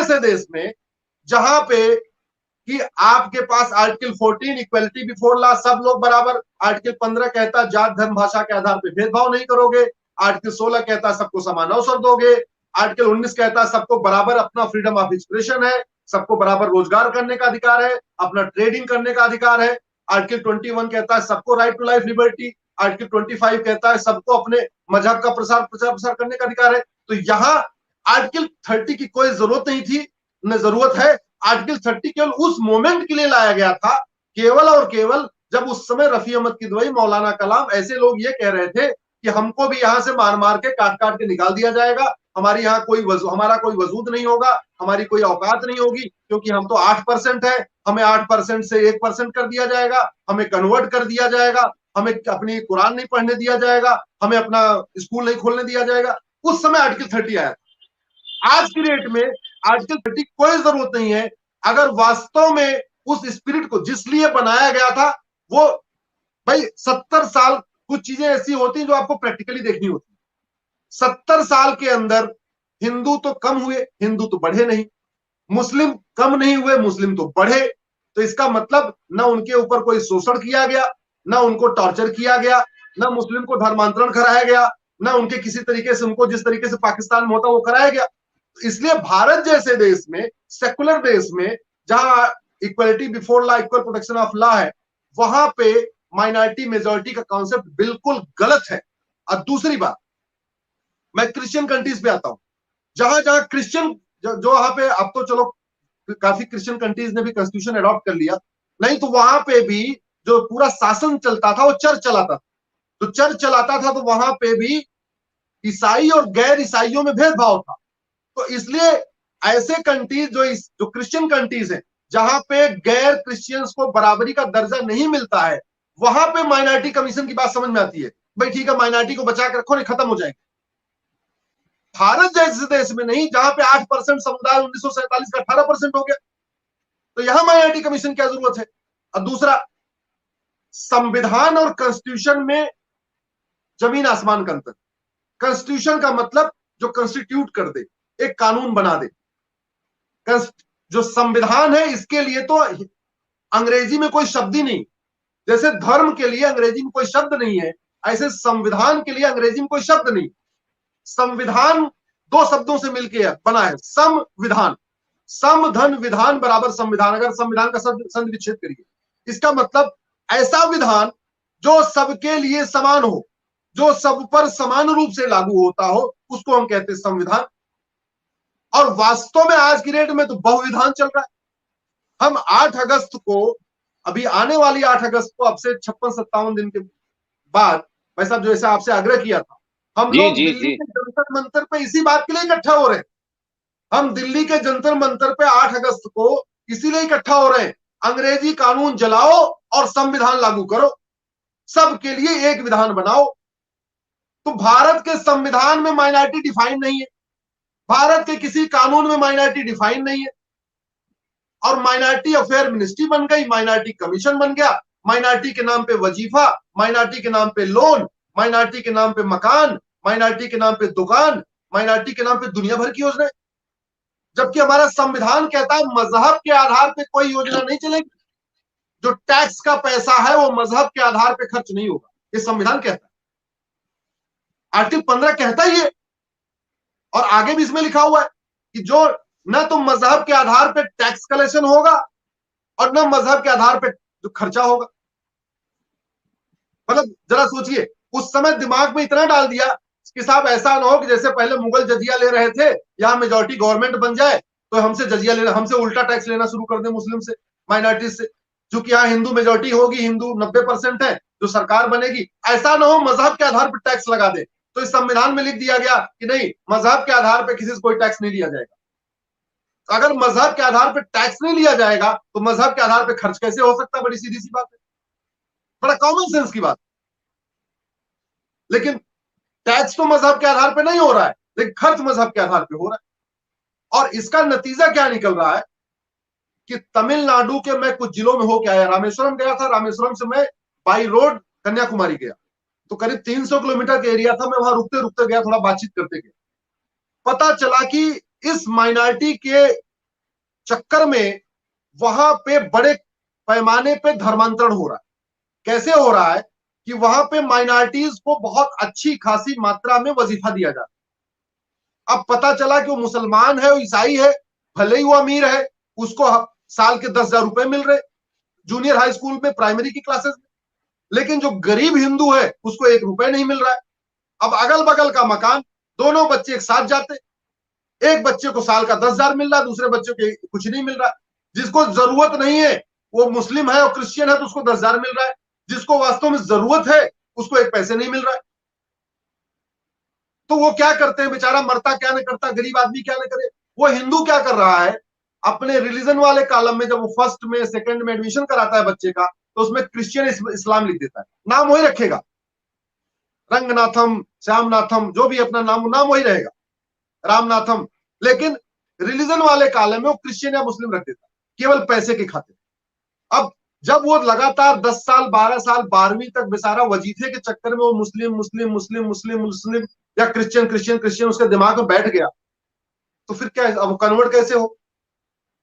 जैसे देश में जहां पे कि आपके पास आर्टिकल 14 इक्वलिटी बिफोर लॉ, सब लोग बराबर, आर्टिकल 15 कहता है जात धर्म भाषा के आधार पर भेदभाव नहीं करोगे, आर्टिकल 16 कहता है सबको समान अवसर दोगे, आर्टिकल 19 कहता है सबको बराबर अपना फ्रीडम ऑफ एक्सप्रेशन है, सबको बराबर रोजगार करने का अधिकार है, अपना ट्रेडिंग करने का अधिकार है, आर्टिकल 21 कहता है सबको right to life liberty, article 25 कहता है सबको अपने मजहब का प्रसार करने का अधिकार है। तो यहाँ आर्टिकल 30 की कोई जरूरत नहीं थी, न जरूरत है। आर्टिकल 30 केवल उस मोमेंट के लिए लाया गया था, केवल और केवल जब उस समय रफी अहमद किदवई, मौलाना कलाम, ऐसे लोग ये कह रहे थे कि हमको भी यहां से मार मार के काट काट के निकाल दिया जाएगा, हमारी यहाँ हमारा कोई वजूद नहीं होगा, हमारी कोई औकात नहीं होगी, क्योंकि हम तो 8% है, हमें 8% से 1% कर दिया जाएगा, हमें कन्वर्ट कर दिया जाएगा, हमें अपनी कुरान नहीं पढ़ने दिया जाएगा, हमें अपना स्कूल नहीं खोलने दिया जाएगा। उस समय आर्टिकल 30 आया। आज की डेट में आर्टिकल 30 कोई जरूरत नहीं है, अगर वास्तव में उस स्पिरिट को जिसलिए बनाया गया था वो, भाई 70 साल कुछ चीजें ऐसी होती हैं जो आपको प्रैक्टिकली देखनी होती है। 70 साल के अंदर हिंदू तो कम हुए, हिंदू तो बढ़े नहीं, मुस्लिम कम नहीं हुए, मुस्लिम तो बढ़े। तो इसका मतलब ना उनके ऊपर कोई शोषण किया गया, ना उनको टॉर्चर किया गया, ना मुस्लिम को धर्मांतरण कराया गया, ना उनके किसी तरीके से उनको जिस तरीके से पाकिस्तान में होता वो कराया गया। इसलिए भारत जैसे देश में, सेकुलर देश में, जहां equality before law, equal protection of law है, वहां पे माइनॉरिटी मेजॉरिटी का कॉन्सेप्ट बिल्कुल गलत है। और दूसरी बात, मैं क्रिश्चियन कंट्रीज पे आता हूं, जहां जहां क्रिश्चियन जो वहां पे, अब तो चलो काफी क्रिश्चियन कंट्रीज ने भी कॉन्स्टिट्यूशन अडॉप्ट कर लिया, नहीं तो वहां पे भी जो पूरा शासन चलता था वो चर्च चलाता था। तो चर्च चलाता था तो वहां पे भी ईसाई और गैर ईसाइयों में भेदभाव था। तो इसलिए ऐसे कंट्रीज जो क्रिश्चियन कंट्रीज हैं, जहां पे गैर क्रिश्चियंस को बराबरी का दर्जा नहीं मिलता है, वहां पे माइनॉरिटी कमीशन की बात समझ में आती है, भाई ठीक है माइनॉरिटी को बचा के रखो, नहीं खत्म हो जाएगी। भारत जैसे देश में नहीं, जहां पे 8% समुदाय 1947 का 18% हो गया, तो यहां माइनॉरिटी कमीशन क्या जरूरत है। और दूसरा, संविधान और कॉन्स्टिट्यूशन में जमीन आसमान का अंतर। कॉन्स्टिट्यूशन का मतलब जो कॉन्स्टिट्यूट कर दे, एक कानून बना दे। जो संविधान है इसके लिए तो अंग्रेजी में कोई शब्द ही नहीं, जैसे धर्म के लिए अंग्रेजी में कोई शब्द नहीं है, ऐसे संविधान के लिए अंग्रेजी में कोई शब्द नहीं। संविधान दो शब्दों से मिलकर बना है, संविधान, सम धन विधान बराबर संविधान। अगर संविधान का संधि विच्छेद करिए, इसका मतलब ऐसा विधान जो सबके लिए समान हो, जो सब पर समान रूप से लागू होता हो, उसको हम कहते हैं संविधान। और वास्तव में आज की डेट में तो बहुविधान चल रहा है। हम 8 अगस्त को, अभी आने वाली 8 अगस्त को, अब से 56-57 दिन के बाद, भाई साहब जो ऐसा आपसे आग्रह किया था, हम लोग दिल्ली के जंतर मंतर पे इसी बात के लिए इकट्ठा हो रहे हैं। हम दिल्ली के जंतर मंतर पे 8 अगस्त को इसीलिए इकट्ठा हो रहे हैं, अंग्रेजी कानून जलाओ और संविधान लागू करो, सबके लिए एक विधान बनाओ। तो भारत के संविधान में माइनॉरिटी डिफाइन नहीं है, भारत के किसी कानून में माइनॉरिटी डिफाइन नहीं है, और माइनॉरिटी अफेयर मिनिस्ट्री बन गई, माइनॉरिटी कमीशन बन गया, माइनॉरिटी के नाम पे वजीफा, माइनॉरिटी के नाम पे लोन, माइनॉरिटी के नाम पे मकान, माइनॉरिटी के नाम पे दुकान, माइनॉरिटी के नाम पे दुनिया भर की योजनाएं। जबकि हमारा संविधान कहता है मजहब के आधार पे कोई योजना नहीं चलेगी, जो टैक्स का पैसा है वो मजहब के आधार पे खर्च नहीं होगा, ये संविधान कहता है। आर्टिकल 15 कहता ही है, और आगे भी इसमें लिखा हुआ है कि जो न तो मजहब के आधार पे टैक्स कलेक्शन होगा और न मजहब के आधार पे जो खर्चा होगा। मतलब जरा सोचिए, उस समय दिमाग में इतना डाल दिया कि साहब ऐसा ना हो कि जैसे पहले मुगल जजिया ले रहे थे, यहां मेजॉरिटी गवर्नमेंट बन जाए तो हमसे जजिया लेना, हमसे उल्टा टैक्स लेना शुरू कर दे मुस्लिम से, माइनॉरिटी से। चूंकि यहाँ हिंदू मेजॉरिटी होगी, हिंदू 90% है, जो सरकार बनेगी, ऐसा ना हो मजहब के आधार पर टैक्स लगा दे। तो इस संविधान में लिख दिया गया कि नहीं, मजहब के आधार पर किसी से कोई टैक्स नहीं लिया जाएगा। तो अगर मजहब के आधार पर टैक्स नहीं लिया जाएगा तो मजहब के आधार पर खर्च कैसे हो सकता है? बड़ी सीधी सी बात है, बड़ा कॉमन सेंस की बात। लेकिन टैक्स तो मजहब के आधार पर नहीं हो रहा है, लेकिन खर्च मजहब के आधार पर हो रहा है। और इसका नतीजा क्या निकल रहा है कि तमिलनाडु के, मैं कुछ जिलों में होके आया, रामेश्वरम गया था, रामेश्वरम से मैं बाई रोड कन्याकुमारी गया, तो करीब 300 किलोमीटर का एरिया था। मैं वहां रुकते रुकते गया, थोड़ा बातचीत करते गया, पता चला कि इस माइनॉरिटी के चक्कर में वहां पे बड़े पैमाने पे धर्मांतरण हो रहा है। कैसे हो रहा है कि वहां पे माइनॉरिटीज को बहुत अच्छी खासी मात्रा में वजीफा दिया जाता है। अब पता चला कि वो मुसलमान है, वो ईसाई है, भले ही वो अमीर है, उसको साल के 10,000 रुपए मिल रहे जूनियर हाई स्कूल में, प्राइमरी की क्लासेस में, लेकिन जो गरीब हिंदू है उसको 1 रुपए नहीं मिल रहा है। अब अगल बगल का मकान, दोनों बच्चे एक साथ जाते, एक बच्चे को साल का 10,000 मिल रहा है, दूसरे बच्चे को कुछ नहीं मिल रहा। जिसको जरूरत नहीं है, वो मुस्लिम है और क्रिश्चियन है, तो उसको 10,000 मिल रहा है। जिसको वास्तव में जरूरत है उसको 1 पैसे नहीं मिल रहा है। तो वो क्या करते हैं बेचारा, मरता क्या नहीं करता, गरीब आदमी क्या नहीं करे। वो हिंदू क्या कर रहा है, अपने रिलीजन वाले कॉलम में जब वो फर्स्ट में सेकंड में एडमिशन कराता है बच्चे का, तो उसमें क्रिश्चियन इस्लाम लिख देता है, नाम वही रखेगा, रंगनाथम, श्यामनाथम, जो भी अपना नाम वही रहेगा, रामनाथम, लेकिन रिलीजन वाले कॉलम में वो क्रिश्चियन या मुस्लिम रख देता है, केवल पैसे के खातिर। अब जब वो लगातार 10 साल 12 साल 12वीं तक बेचारा वजीफे के चक्कर में वो मुस्लिम मुस्लिम मुस्लिम मुस्लिम मुस्लिम या क्रिश्चियन क्रिश्चियन क्रिश्चियन उसके दिमाग में बैठ गया, तो फिर क्या, अब कन्वर्ट कैसे हो,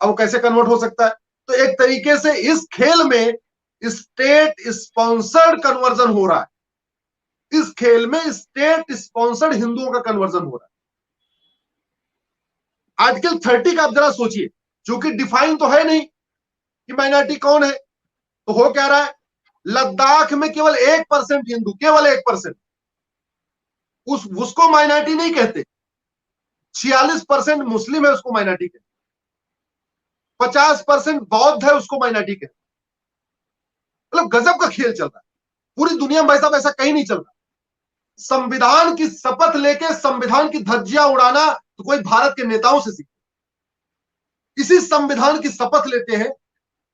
अब कैसे कन्वर्ट हो सकता है। तो एक तरीके से इस खेल में स्टेट स्पॉन्सर्ड कन्वर्जन हो रहा है। इस खेल में स्टेट स्पॉन्सर्ड हिंदुओं का कन्वर्जन हो रहा है। आर्टिकल 30 का आप जरा सोचिए, क्योंकि डिफाइन तो है नहीं कि माइनॉरिटी कौन है, तो हो क्या रहा है, लद्दाख में केवल 1% हिंदू, केवल 1%, उसको माइनॉरिटी नहीं कहते। 46% मुस्लिम है, उसको माइनॉरिटी कहते। 50% बौद्ध है, उसको माइनॉरिटी कहते। मतलब गजब का खेल चल रहा है पूरी दुनिया में भाई साहब, ऐसा कहीं नहीं चल रहा। संविधान की शपथ लेके संविधान की धज्जियां उड़ाना तो कोई भारत के नेताओं से सीखे। इसी संविधान की शपथ लेते हैं,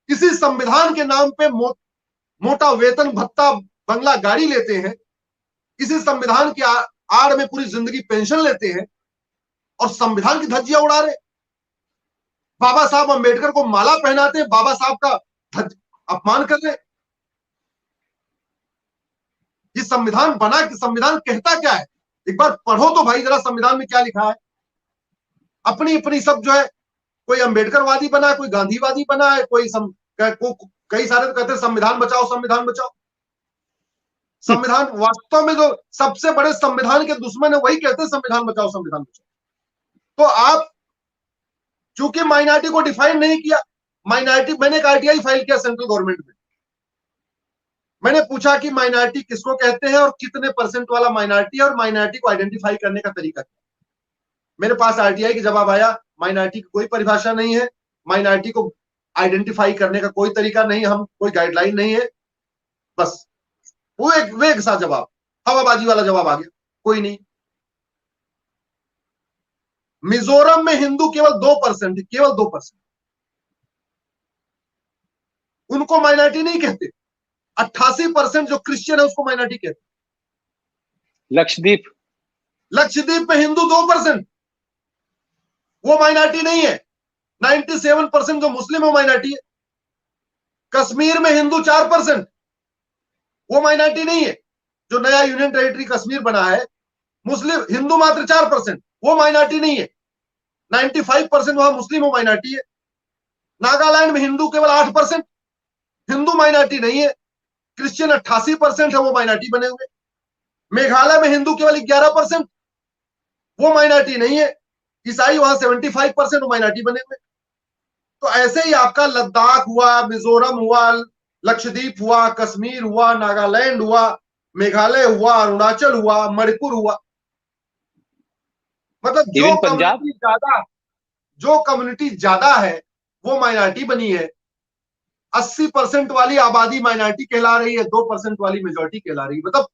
इसी संविधान के नाम पे मोटा वेतन भत्ता बंगला गाड़ी लेते हैं, इसी संविधान की आड़ में पूरी जिंदगी पेंशन लेते हैं और संविधान की धज्जियां उड़ा रहे। बाबा साहब अंबेडकर को माला पहनाते हैं, बाबा साहब का अपमान कर रहे। ये संविधान बना कि संविधान कहता क्या है, एक बार पढ़ो तो भाई जरा संविधान में क्या लिखा है। अपनी अपनी सब जो है, कोई अंबेडकरवादी बना है, कोई गांधीवादी बना है, कई सारे तो कहते हैं संविधान बचाओ संविधान बचाओ। संविधान वास्तव में जो सबसे बड़े संविधान के दुश्मन है वही कहते हैं संविधान बचाओ संविधान बचाओ। तो आप चूंकि माइनॉरिटी को डिफाइन नहीं किया, माइनॉरिटी, मैंने एक आरटीआई फाइल किया सेंट्रल गवर्नमेंट में, मैंने पूछा कि माइनॉरिटी किसको कहते हैं और कितने परसेंट वाला माइनॉरिटी है और माइनॉरिटी को आइडेंटिफाई करने का तरीका क्या। मेरे पास आरटीआई की जवाब आया, माइनॉरिटी की कोई परिभाषा नहीं है, माइनॉरिटी को आइडेंटिफाई करने का कोई तरीका नहीं, हम कोई गाइडलाइन नहीं है। बस वो एक सा जवाब, हवाबाजी वाला जवाब आ गया, कोई नहीं। मिजोरम में हिंदू केवल 2%, केवल 2%, उनको माइनॉरिटी नहीं कहते। 88% जो क्रिश्चियन है उसको माइनॉरिटी कहते। लक्षद्वीप, लक्षद्वीप में हिंदू 2%, वो माइनॉरिटी नहीं है। 97% जो मुस्लिम है वो माइनॉरिटी है। कश्मीर में हिंदू 4%, वो माइनॉरिटी नहीं है। जो नया यूनियन टेरिटरी कश्मीर बना है, मुस्लिम हिंदू मात्र 4%, वो माइनॉरिटी नहीं है। 95% वहां मुस्लिम हो, माइनॉरिटी है। नागालैंड में हिंदू केवल 8%, हिंदू माइनॉरिटी नहीं है। क्रिश्चियन 88% है, वो माइनॉरिटी बने हुए। मेघालय में हिंदू केवल 11%, वो माइनॉरिटी नहीं है। ईसाई वहां 75%, वो माइनॉरिटी बने हुए। तो ऐसे ही आपका लद्दाख हुआ, मिजोरम हुआ, लक्षद्वीप हुआ, कश्मीर हुआ, नागालैंड हुआ, मेघालय हुआ, अरुणाचल हुआ, मणिपुर हुआ, मतलब जो कम्युनिटी ज्यादा है वो माइनॉरिटी बनी है। 80% वाली आबादी माइनॉरिटी कहला रही है, 2% वाली मेजॉरिटी कहला रही है। मतलब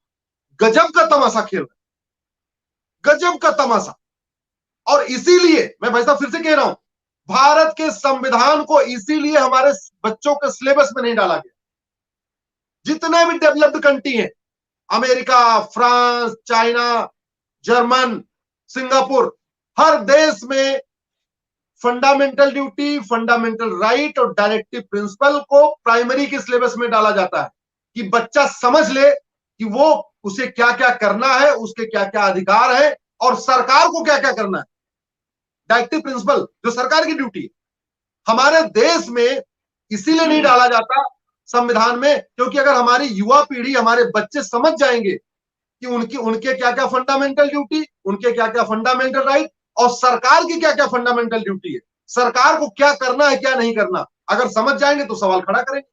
गजब का तमाशा खेल रहा है, गजब का तमाशा। और इसीलिए मैं भाई साहब फिर से कह रहा हूं, भारत के संविधान को इसीलिए हमारे बच्चों के सिलेबस में नहीं डाला गया। जितने भी डेवलप्ड कंट्री हैं, America, France, China, German, Singapore, हर देश में फंडामेंटल ड्यूटी, फंडामेंटल राइट और डायरेक्टिव प्रिंसिपल को प्राइमरी के सिलेबस में डाला जाता है कि बच्चा समझ ले कि वो उसे क्या क्या करना है, उसके क्या क्या अधिकार है और सरकार को क्या क्या करना है। डायरेक्टिव प्रिंसिपल जो सरकार की ड्यूटी है, हमारे देश में इसीलिए नहीं डाला जाता संविधान में, क्योंकि अगर हमारी युवा पीढ़ी, हमारे बच्चे समझ जाएंगे कि उनके क्या क्या फंडामेंटल ड्यूटी, उनके क्या क्या फंडामेंटल राइट, और सरकार की क्या क्या फंडामेंटल ड्यूटी है, सरकार को क्या करना है क्या नहीं करना, अगर समझ जाएंगे तो सवाल खड़ा करेंगे।